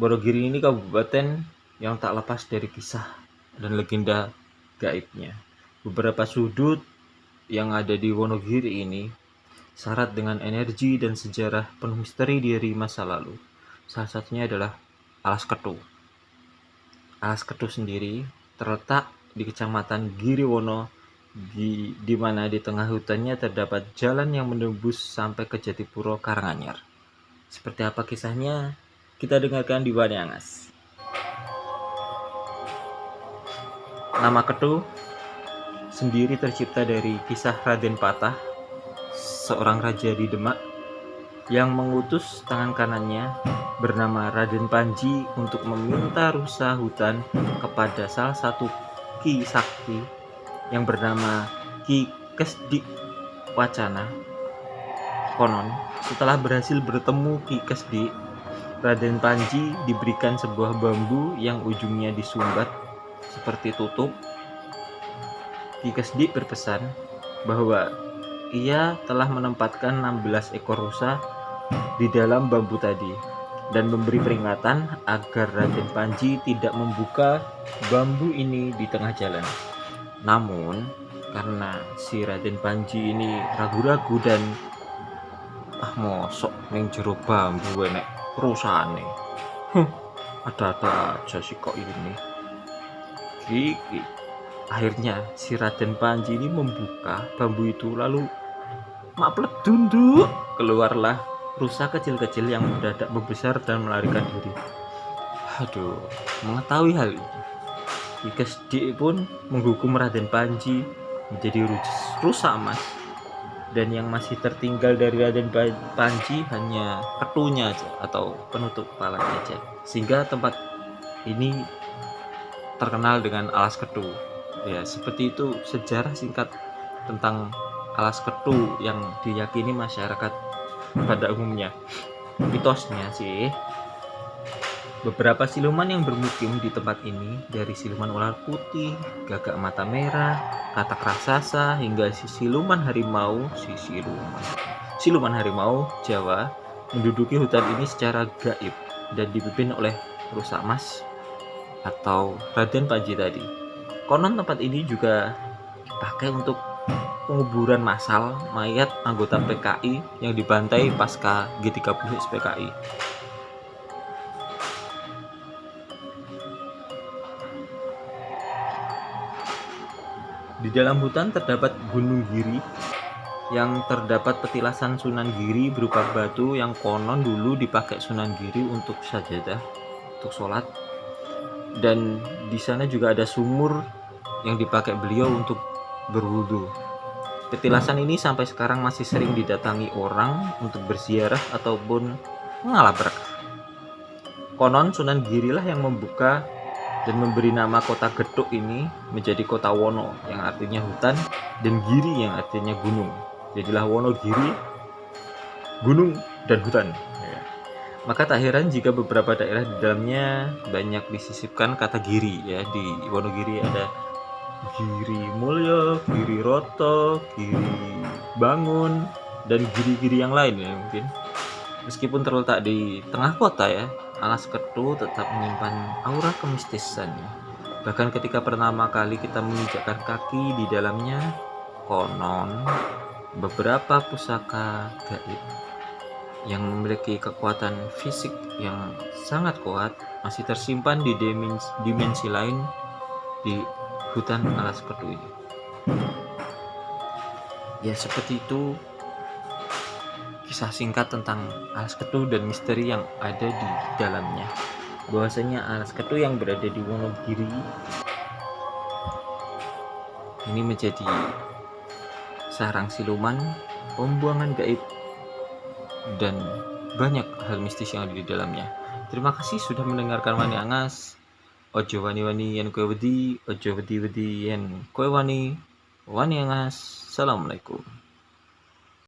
Wonogiri ini kabupaten yang tak lepas dari kisah dan legenda gaibnya. Beberapa sudut yang ada di Wonogiri ini syarat dengan energi dan sejarah penuh misteri dari masa lalu. Salah satunya adalah Alas Ketu. Alas Ketu sendiri terletak di Kecamatan Giriwono, di mana di tengah hutannya terdapat jalan yang menembus sampai ke Jatipuro Karanganyar. Seperti apa kisahnya? Kita dengarkan di Wani Angas. Nama Ketu sendiri tercipta dari kisah Raden Patah, seorang raja di Demak yang mengutus tangan kanannya bernama Raden Panji untuk meminta rusa hutan kepada salah satu Ki Sakti yang bernama Ki Kesdik Wacana. Konon, setelah berhasil bertemu Ki Kesdik, Raden Panji diberikan sebuah bambu yang ujungnya disumbat seperti tutup. Ki Kesdik berpesan bahwa ia telah menempatkan 16 ekor rusa di dalam bambu tadi dan memberi peringatan agar Raden Panji tidak membuka bambu ini di tengah jalan. Namun karena si Raden Panji ini ragu-ragu dan mosok ning jero bambu enek rusane. Ada-ada aja sih kok ini. Gigi. Akhirnya si Raden Panji ini membuka bambu itu, lalu pledunduk keluarlah rusa kecil-kecil yang mendadak membesar dan melarikan diri. Aduh, mengetahui hal ini, Ki Kesdik pun menghukum Raden Panji menjadi rusa emas, dan yang masih tertinggal dari Raden Panji hanya ketunya aja atau penutup kepalanya aja, sehingga tempat ini terkenal dengan Alas Ketu. Ya, seperti itu sejarah singkat tentang Alas Ketu yang diyakini masyarakat pada umumnya. Mitosnya sih, beberapa siluman yang bermukim di tempat ini, dari siluman ular putih, gagak mata merah, katak raksasa, hingga siluman harimau Jawa menduduki hutan ini secara gaib dan dipimpin oleh rusa emas atau Raden Panji tadi. Konon tempat ini juga dipakai untuk penguburan massal mayat anggota PKI yang dibantai pasca G30 SPKI. Di dalam hutan terdapat Gunung Giri yang terdapat petilasan Sunan Giri berupa batu yang konon dulu dipakai Sunan Giri untuk sajadah, untuk sholat. Dan di sana juga ada sumur yang dipakai beliau untuk berwudu. Petilasan ini sampai sekarang masih sering didatangi orang untuk berziarah ataupun mengalah berkah. Konon Sunan Girilah yang membuka dan memberi nama kota Getuk ini menjadi kota Wono yang artinya hutan, dan Giri yang artinya gunung. Jadilah Wonogiri, gunung dan hutan. Maka tak heran jika beberapa daerah di dalamnya banyak disisipkan kata Giri. Ya, di Wonogiri ada Giri Mulyo, Giri Roto, Giri Bangun, dan giri-giri yang lain ya mungkin. Meskipun terletak di tengah kota ya, Alas Ketu tetap menyimpan aura kemistisannya. Bahkan ketika pertama kali kita menginjakkan kaki di dalamnya, konon beberapa pusaka gaib yang memiliki kekuatan fisik yang sangat kuat masih tersimpan di dimensi lain di hutan Alas Ketu ini. Ya, seperti itu kisah singkat tentang Alas Ketu dan misteri yang ada di dalamnya. Bahwasanya Alas Ketu yang berada di Wonogiri ini menjadi sarang siluman, pembuangan gaib, dan banyak hal mistis yang ada di dalamnya. Terima kasih sudah mendengarkan Wani Angas. Ojo wani-wani yen kowe wedi, ojo wedi-wedi yen kowe wani. Wani Angas. Assalamualaikum.